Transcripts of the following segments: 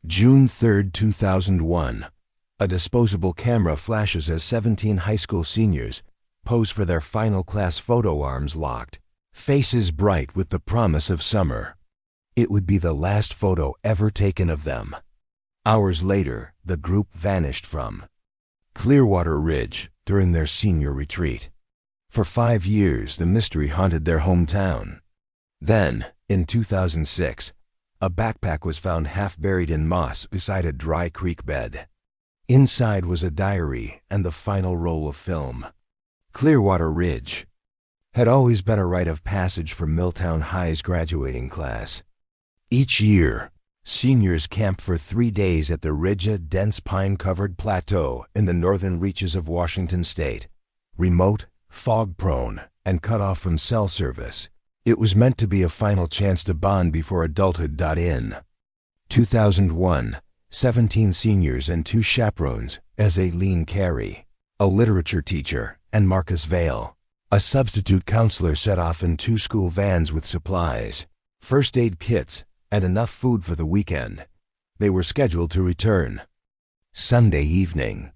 June 3, 2001. A disposable camera flashes as 17 high school seniors pose for their final class photo, arms locked, faces bright with the promise of summer. It would be the last photo ever taken of them. Hours later, the group vanished from Clearwater Ridge during their senior retreat. For 5 years, the mystery haunted their hometown. Then, in 2006, a backpack was found half buried in moss beside a dry creek bed. Inside was a diary and the final roll of film. Clearwater Ridge had always been a rite of passage for Milltown High's graduating class. Each year, seniors camped for 3 days at the ridge, a dense pine-covered plateau in the northern reaches of Washington state. Remote, fog-prone, and cut off from cell service, it was meant to be a final chance to bond before adulthood. In 2001, 17 seniors and 2 chaperones, as Aileen Carey, a literature teacher, and Marcus Vale, a substitute counselor, set off in 2 school vans with supplies, first aid kits, and enough food for the weekend. They were scheduled to return Sunday evening.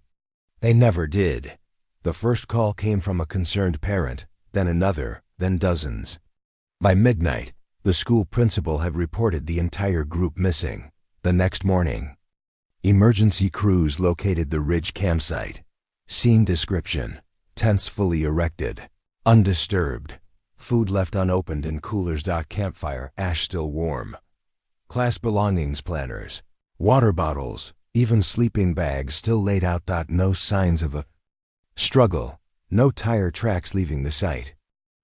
They never did. The first call came from a concerned parent, then another, then dozens. By midnight, the school principal had reported the entire group missing. The next morning, emergency crews located the ridge campsite. Scene description: tents fully erected, undisturbed, food left unopened in coolers. Campfire ash still warm. Class belongings: planners, water bottles, even sleeping bags still laid out. No signs of a struggle, no tire tracks leaving the site.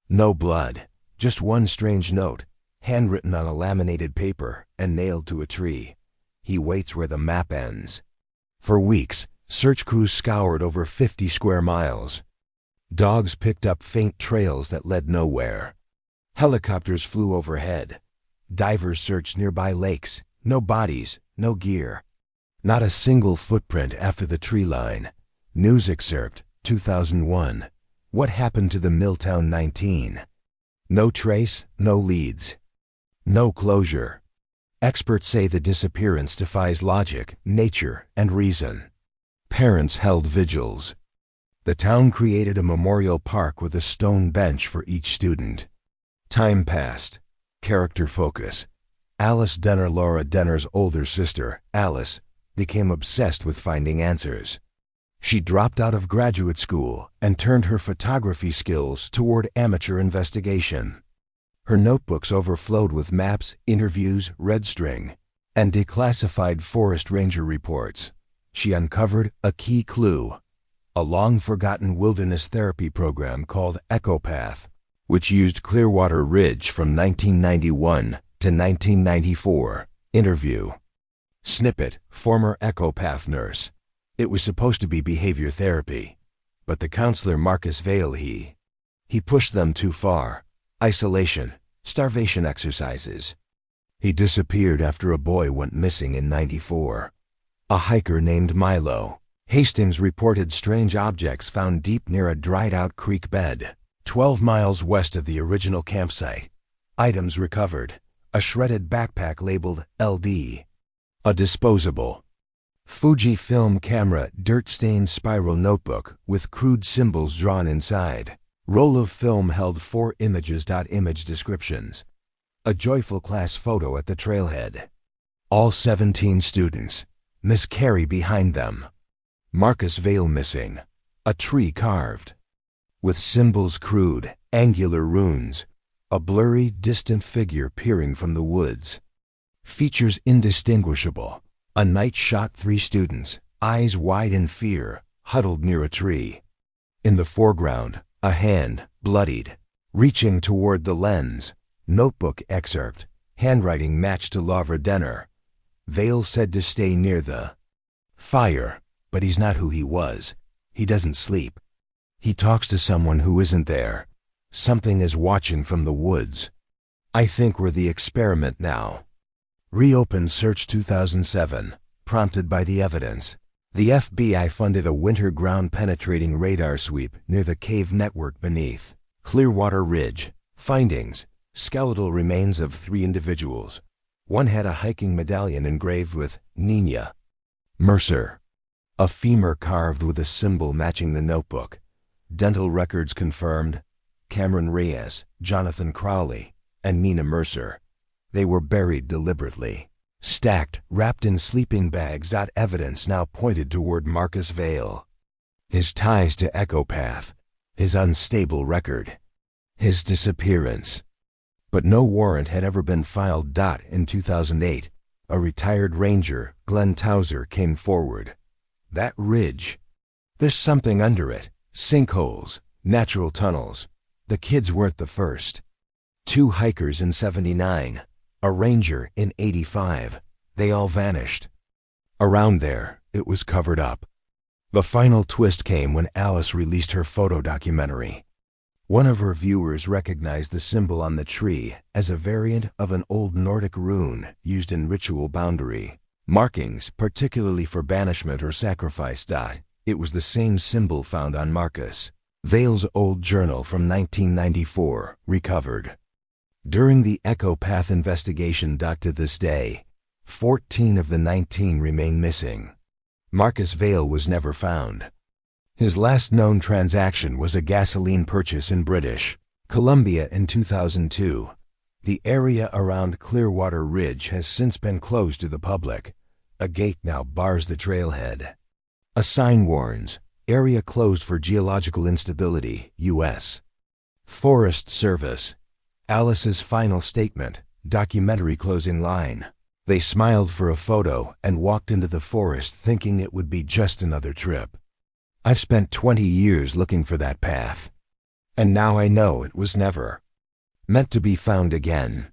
No blood, just one strange note, handwritten on a laminated paper and nailed to a tree. He waits where the map ends. For weeks, search crews scoured over 50 square miles. Dogs picked up faint trails that led nowhere. Helicopters flew overhead. Divers searched nearby lakes. No bodies, no gear. Not a single footprint after the tree line. News excerpt, 2001. What happened to the Milltown 19? No trace, no leads. No closure. Experts say the disappearance defies logic, nature, and reason. Parents held vigils. The town created a memorial park with a stone bench for each student. Time passed. Character focus. Alice Denner, Laura Denner's older sister, Alice, became obsessed with finding answers. She dropped out of graduate school and turned her photography skills toward amateur investigation. Her notebooks overflowed with maps, interviews, red string, and declassified forest ranger reports. She uncovered a key clue: a long-forgotten wilderness therapy program called EchoPath, which used Clearwater Ridge from 1991 to 1994. Interview. Snippet: former EchoPath nurse. It was supposed to be behavior therapy, but the counselor Marcus Vale, he pushed them too far. Isolation, starvation exercises. He disappeared after a boy went missing in '94. A hiker named Milo Hastings reported strange objects found deep near a dried-out creek bed, 12 miles west of the original campsite. Items recovered: a shredded backpack labeled LD, a disposable Fujifilm camera, dirt-stained spiral notebook with crude symbols drawn inside. Roll of film held 4 images. Image descriptions: a joyful class photo at the trailhead. All 17 students. Miss Carey behind them. Marcus Vale missing. A tree carved with symbols, crude, angular runes. A blurry, distant figure peering from the woods. Features indistinguishable. A night shot: 3 students, eyes wide in fear, huddled near a tree. In the foreground, a hand, bloodied, reaching toward the lens. Notebook excerpt, handwriting matched to Laura Denner. Vale said to stay near the fire, but he's not who he was. He doesn't sleep. He talks to someone who isn't there. Something is watching from the woods. I think we're the experiment now. Reopened search 2007, prompted by the evidence. The FBI funded a winter ground-penetrating radar sweep near the cave network beneath Clearwater Ridge. Findings: skeletal remains of 3 individuals. One had a hiking medallion engraved with Nina Mercer, a femur carved with a symbol matching the notebook. Dental records confirmed Cameron Reyes, Jonathan Crowley, and Nina Mercer. They were buried deliberately, stacked, wrapped in sleeping bags. Evidence now pointed toward Marcus Vail. His ties to Echopath, his unstable record, his disappearance. But no warrant had ever been filed. In 2008, a retired ranger, Glenn Towser, came forward. That ridge. There's something under it. Sinkholes, natural tunnels. The kids weren't the first. 2 hikers in '79, a ranger in '85. They all vanished. Around there, it was covered up. The final twist came when Alice released her photo documentary. One of her viewers recognized the symbol on the tree as a variant of an old Nordic rune used in ritual boundary markings, particularly for banishment or sacrifice. It was the same symbol found on Marcus Vail's old journal from 1994, recovered. During the Echopath investigation. To this day, 14 of the 19 remain missing. Marcus Vail was never found. His last known transaction was a gasoline purchase in British Columbia in 2002. The area around Clearwater Ridge has since been closed to the public. A gate now bars the trailhead. A sign warns, "Area closed for geological instability, U.S. Forest Service." Alice's final statement, documentary closing line. They smiled for a photo and walked into the forest thinking it would be just another trip. I've spent 20 years looking for that path. And now I know it was never meant to be found again.